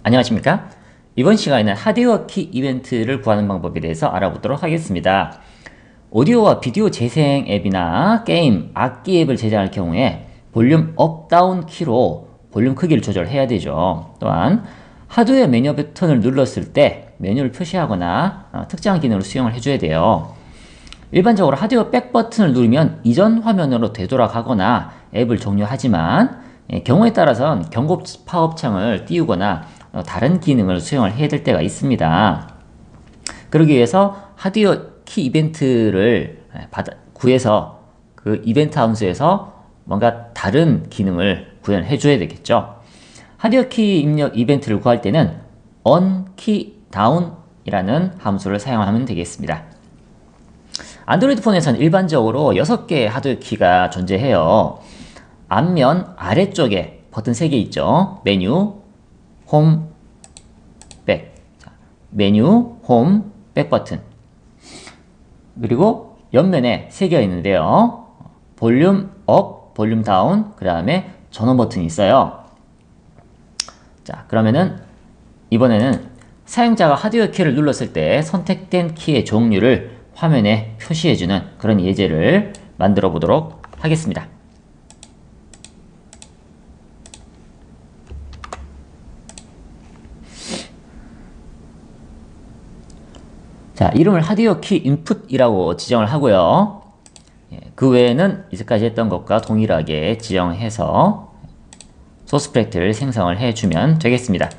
안녕하십니까? 이번 시간에는 하드웨어 키 이벤트를 구하는 방법에 대해서 알아보도록 하겠습니다. 오디오와 비디오 재생 앱이나 게임, 악기 앱을 제작할 경우에 볼륨 업, 다운 키로 볼륨 크기를 조절해야 되죠. 또한 하드웨어 메뉴 버튼을 눌렀을 때 메뉴를 표시하거나 특정한 기능을 수행을 해줘야 돼요. 일반적으로 하드웨어 백 버튼을 누르면 이전 화면으로 되돌아가거나 앱을 종료하지만 경우에 따라서는 경고 팝업창을 띄우거나 다른 기능을 수행을 해야 될 때가 있습니다. 그러기 위해서 하드웨어 키 이벤트를 구해서 그 이벤트 함수에서 뭔가 다른 기능을 구현해 줘야 되겠죠. 하드웨어 키 입력 이벤트를 구할 때는 on key down 이라는 함수를 사용하면 되겠습니다. 안드로이드 폰에서는 일반적으로 6개의 하드웨어 키가 존재해요. 앞면 아래쪽에 버튼 3개 있죠. 메뉴, 홈, 백. 메뉴, 홈, 백 버튼. 그리고 옆면에 3개가 있는데요. 볼륨 업, 볼륨 다운, 그 다음에 전원 버튼이 있어요. 자, 그러면은 이번에는 사용자가 하드웨어 키를 눌렀을 때 선택된 키의 종류를 화면에 표시해주는 그런 예제를 만들어 보도록 하겠습니다. 자, 이름을 하드웨어 키 인풋이라고 지정을 하고요. 그 외에는 이제까지 했던 것과 동일하게 지정해서 소스 프로젝트를 생성을 해주면 되겠습니다.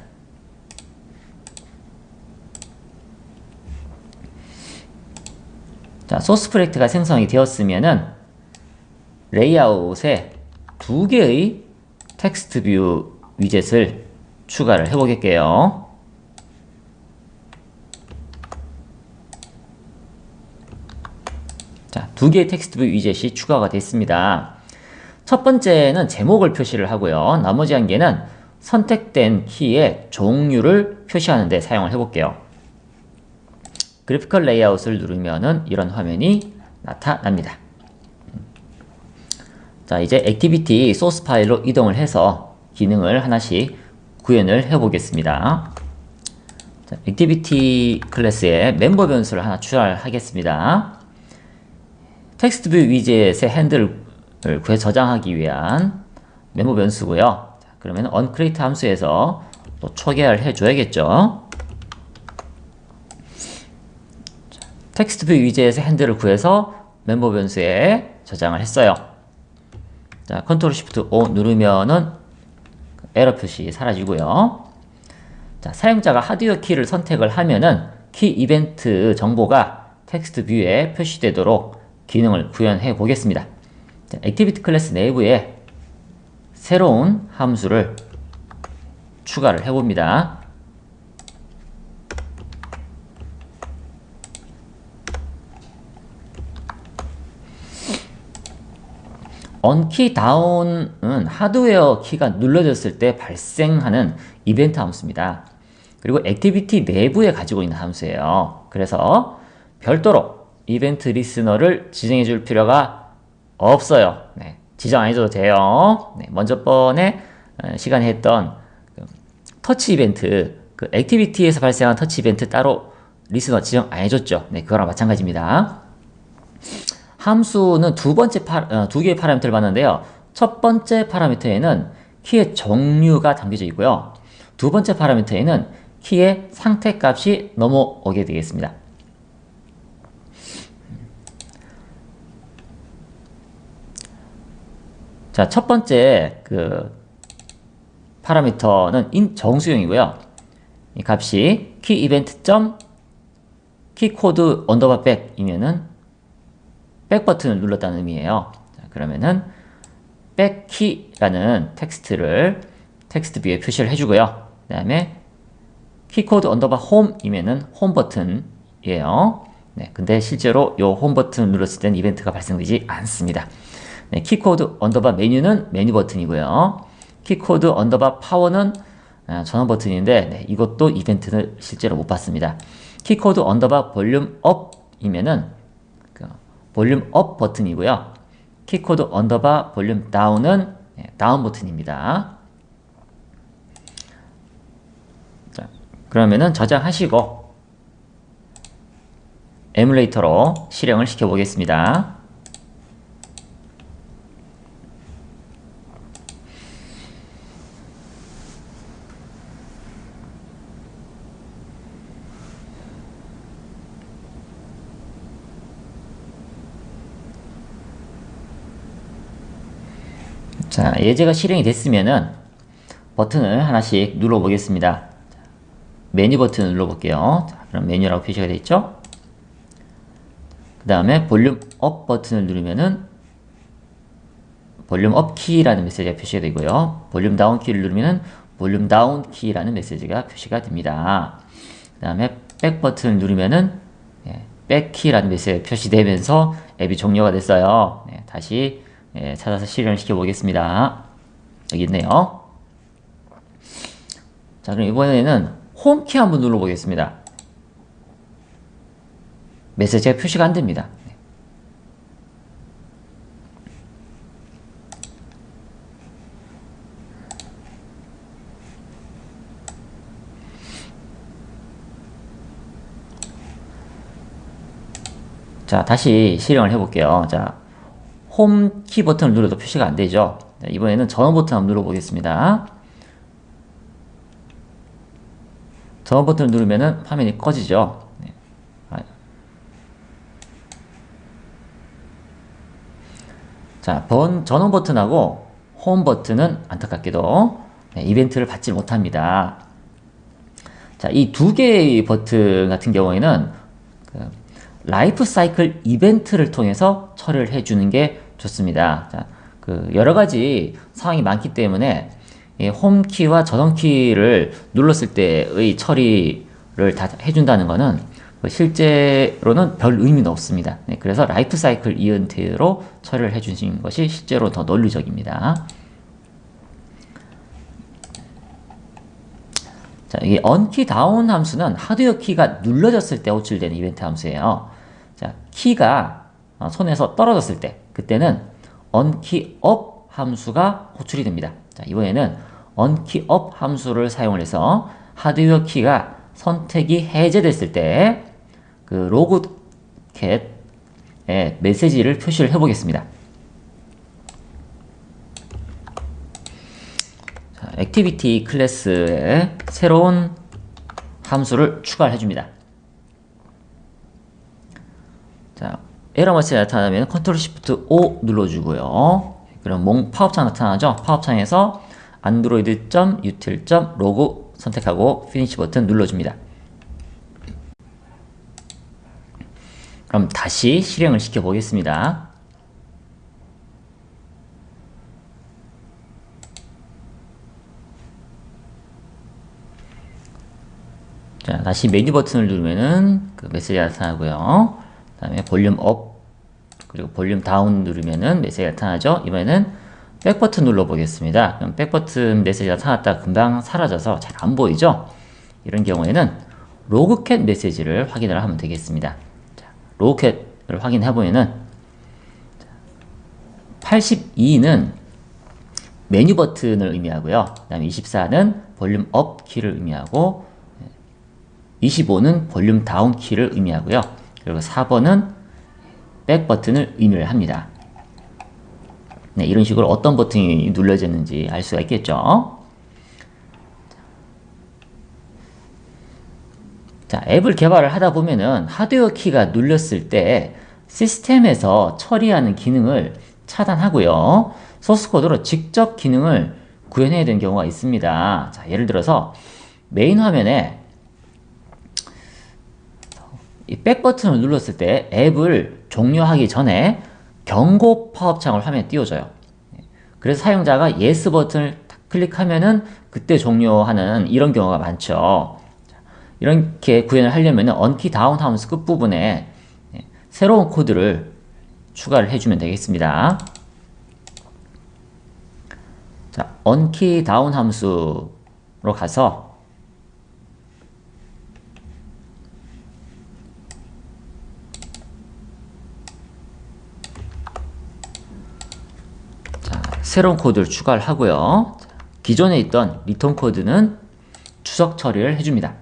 자, 소스 프로젝트가 생성이 되었으면은 레이아웃에 2개의 텍스트 뷰 위젯을 추가를 해보겠게요. 자, 2개의 텍스트 뷰 위젯이 추가가 됐습니다. 첫 번째는 제목을 표시를 하고요. 나머지 한 개는 선택된 키의 종류를 표시하는 데 사용을 해볼게요. 그래피컬 레이아웃을 누르면은 이런 화면이 나타납니다. 자, 이제 액티비티 소스 파일로 이동을 해서 기능을 하나씩 구현을 해 보겠습니다. 자, 액티비티 클래스에 멤버 변수를 하나 추가하겠습니다. 텍스트 뷰 위젯의 핸들을 구해 저장하기 위한 멤버 변수고요. 자, 그러면 onCreate 함수에서 또 초기화를 해줘야겠죠. 텍스트 뷰 위젯의 핸들을 구해서 멤버 변수에 저장을 했어요. 자, 컨트롤 시프트 O 누르면은 에러 표시 사라지고요. 자, 사용자가 하드웨어 키를 선택을 하면은 키 이벤트 정보가 텍스트 뷰에 표시되도록 기능을 구현해 보겠습니다. 자, 액티비티 클래스 내부에 새로운 함수를 추가를 해 봅니다. onKey down은 하드웨어 키가 눌러졌을 때 발생하는 이벤트 함수입니다. 그리고 액티비티 내부에 가지고 있는 함수예요. 그래서 별도로 이벤트 리스너를 지정해 줄 필요가 없어요. 네, 지정 안 해줘도 돼요. 네, 먼저 번에 시간에 했던 터치 이벤트, 그 액티비티에서 발생한 터치 이벤트 따로 리스너 지정 안 해줬죠. 네, 그거랑 마찬가지입니다. 함수는 두 개의 파라미터를 봤는데요. 첫 번째 파라미터에는 키의 종류가 담겨져 있고요. 두 번째 파라미터에는 키의 상태값이 넘어오게 되겠습니다. 자, 첫 번째 그 파라미터는 정수형이고요. 이 값이 키 이벤트 점 키코드 언더바 백이면은 백 버튼을 눌렀다는 의미예요. 자, 그러면은 백키라는 텍스트 뷰에 표시를 해주고요. 그 다음에 키코드 언더바 홈이면은 홈 버튼이에요. 네, 근데 실제로 요 홈 버튼을 눌렀을 때는 이벤트가 발생되지 않습니다. 네, 키코드 언더바 메뉴는 메뉴 버튼이고요. 키코드 언더바 파워는 전원 버튼인데 네, 이것도 이벤트를 실제로 못 받습니다. 키코드 언더바 볼륨 업이면은 볼륨 업 버튼이고요. 키코드 언더바 볼륨 다운은 다운 버튼입니다. 자, 그러면은 저장하시고 에뮬레이터로 실행을 시켜 보겠습니다. 자, 예제가 실행이 됐으면은 버튼을 하나씩 눌러 보겠습니다. 메뉴 버튼을 눌러 볼게요. 자, 그럼 메뉴라고 표시가 되어 있죠? 그 다음에 볼륨 업 버튼을 누르면은 볼륨 업 키라는 메시지가 표시가 되고요. 볼륨 다운 키를 누르면은 볼륨 다운 키라는 메시지가 표시가 됩니다. 그 다음에 백 버튼을 누르면은 백 키라는 메시지가 표시되면서 앱이 종료가 됐어요. 다시 찾아서 실행을 시켜 보겠습니다. 여기 있네요. 자, 그럼 이번에는 홈키 한번 눌러 보겠습니다. 메시지가 표시가 안 됩니다. 자, 다시 실행을 해볼게요. 자, 홈 키 버튼을 눌러도 표시가 안 되죠. 자, 이번에는 전원 버튼 한번 눌러 보겠습니다. 전원 버튼을 누르면은 화면이 꺼지죠. 자, 전원 버튼하고 홈 버튼은 안타깝게도 이벤트를 받지 못합니다. 자, 이 두 개의 버튼 같은 경우에는 라이프 사이클 이벤트를 통해서 처리를 해주는 게 좋습니다. 자, 여러 가지 상황이 많기 때문에 홈키와 전원키를 눌렀을 때의 처리를 다 해준다는 것은 실제로는 별 의미는 없습니다. 그래서 라이프 사이클 이벤트로 처리를 해주신 것이 실제로 더 논리적입니다. 자, 이 언키 다운 함수는 하드웨어 키가 눌러졌을 때 호출되는 이벤트 함수예요. 자, 키가 손에서 떨어졌을 때, 그때는 언키 업 함수가 호출이 됩니다. 자, 이번에는 언키 업 함수를 사용을 해서 하드웨어 키가 선택이 해제됐을 때 로그캣에 메시지를 표시를 해보겠습니다. 자, 액티비티 클래스에 새로운 함수를 추가를 해줍니다. 자, 에러 메시지가 나타나면 컨트롤 시프트 O 눌러주고요. 그럼 파업창 나타나죠? 파업창에서 android.util.log 선택하고 피니시 버튼 눌러줍니다. 그럼 다시 실행을 시켜 보겠습니다. 자, 다시 메뉴 버튼을 누르면은 메시지가 나타나고요. 그 다음에 볼륨 업 그리고 볼륨 다운 누르면은 메시지가 나타나죠. 이번에는 백 버튼 눌러 보겠습니다. 그럼 백 버튼 메시지가 나타났다가 금방 사라져서 잘 안 보이죠. 이런 경우에는 로그캣 메시지를 확인을 하면 되겠습니다. 자, 로그캣을 확인해 보면은 82는 메뉴 버튼을 의미하고요. 그 다음에 24는 볼륨 업 키를 의미하고 25는 볼륨 다운 키를 의미하고요. 그리고 4번은 백 버튼을 의미를 합니다. 네, 이런 식으로 어떤 버튼이 눌러졌는지 알 수가 있겠죠. 자, 앱을 개발을 하다 보면은 하드웨어 키가 눌렸을 때 시스템에서 처리하는 기능을 차단하고요. 소스코드로 직접 기능을 구현해야 되는 경우가 있습니다. 자, 예를 들어서 메인 화면에 이 백 버튼을 눌렀을 때 앱을 종료하기 전에 경고 팝업창을 화면에 띄워줘요. 그래서 사용자가 yes 버튼을 클릭하면은 그때 종료하는 이런 경우가 많죠. 이렇게 구현을 하려면 언키 다운 함수 끝부분에 새로운 코드를 추가를 해주면 되겠습니다. 자, 언키 다운 함수로 가서 새로운 코드를 추가를 하고요. 기존에 있던 리턴 코드는 주석 처리를 해줍니다.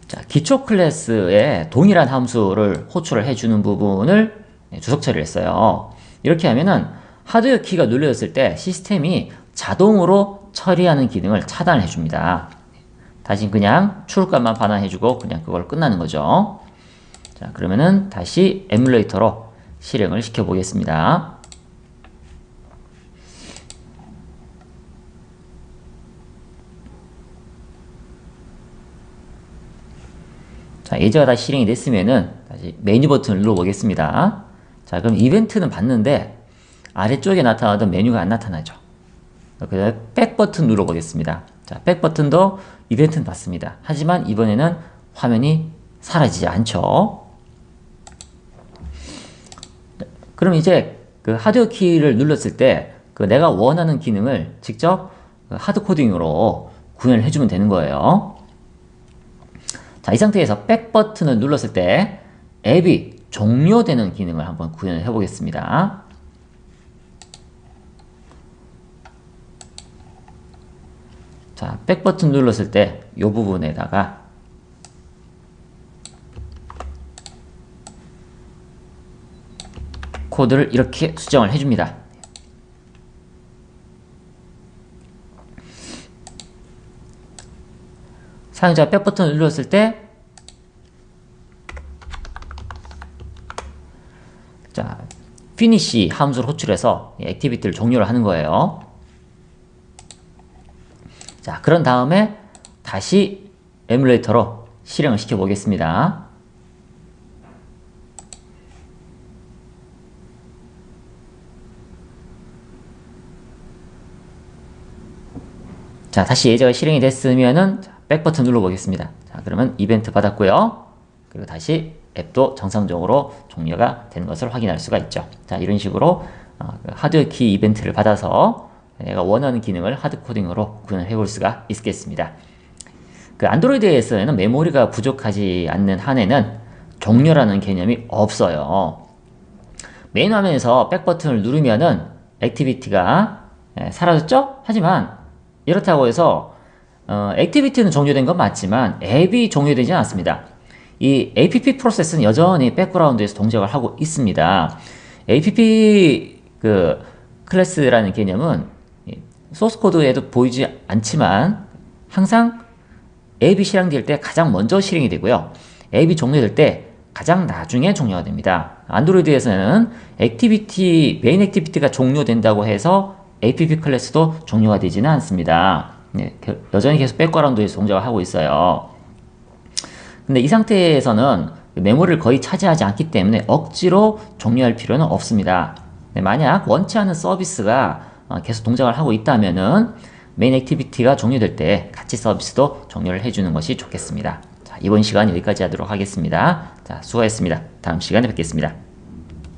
자, 기초 클래스에 동일한 함수를 호출을 해주는 부분을 주석 처리를 했어요. 이렇게 하면은 하드웨어 키가 눌려졌을 때 시스템이 자동으로 처리하는 기능을 차단을 해줍니다. 다시 그냥 출력값만 반환해주고 그냥 그걸 끝나는 거죠. 자, 그러면은 다시 에뮬레이터로 실행을 시켜 보겠습니다. 자, 예제가 다시 실행이 됐으면은 다시 메뉴 버튼을 눌러 보겠습니다. 자, 그럼 이벤트는 봤는데 아래쪽에 나타나던 메뉴가 안 나타나죠. 그래서 백 버튼 눌러 보겠습니다. 자, 백 버튼도 이벤트는 봤습니다. 하지만 이번에는 화면이 사라지지 않죠. 그럼 이제 그 하드웨어 키를 눌렀을 때 그 내가 원하는 기능을 직접 하드 코딩으로 구현을 해주면 되는 거예요. 자, 이 상태에서 백 버튼을 눌렀을 때 앱이 종료되는 기능을 한번 구현을 해 보겠습니다. 자, 백 버튼 눌렀을 때 이 부분에다가 코드를 이렇게 수정을 해줍니다. 사용자가 백 버튼을 눌렀을 때 자, finish 함수를 호출해서 액티비티를 종료를 하는 거예요. 자, 그런 다음에 다시 에뮬레이터로 실행을 시켜 보겠습니다. 자, 다시 예제가 실행이 됐으면은 백 버튼 눌러 보겠습니다. 자, 그러면 이벤트 받았고요. 그리고 다시 앱도 정상적으로 종료가 된 것을 확인할 수가 있죠. 자, 이런 식으로 하드웨어 키 이벤트를 받아서 내가 원하는 기능을 하드 코딩으로 구현해 볼 수가 있겠습니다. 그 안드로이드에서는 메모리가 부족하지 않는 한에는 종료라는 개념이 없어요. 메인 화면에서 백 버튼을 누르면은 액티비티가 사라졌죠? 하지만 이렇다고 해서 액티비티는 종료된 건 맞지만 앱이 종료되지 않았습니다. 이 app 프로세스는 여전히 백그라운드에서 동작을 하고 있습니다. app 그 클래스라는 개념은 소스 코드에도 보이지 않지만 항상 앱이 실행될 때 가장 먼저 실행이 되고요. 앱이 종료될 때 가장 나중에 종료가 됩니다. 안드로이드에서는 메인 액티비티가 종료된다고 해서 app 클래스도 종료가 되지는 않습니다. 여전히 계속 백그라운드에서 동작을 하고 있어요. 근데 이 상태에서는 메모리를 거의 차지하지 않기 때문에 억지로 종료할 필요는 없습니다. 만약 원치 않는 서비스가 계속 동작을 하고 있다면은 메인 액티비티가 종료될 때 같이 서비스도 종료를 해주는 것이 좋겠습니다. 자, 이번 시간 여기까지 하도록 하겠습니다. 자, 수고하셨습니다. 다음 시간에 뵙겠습니다.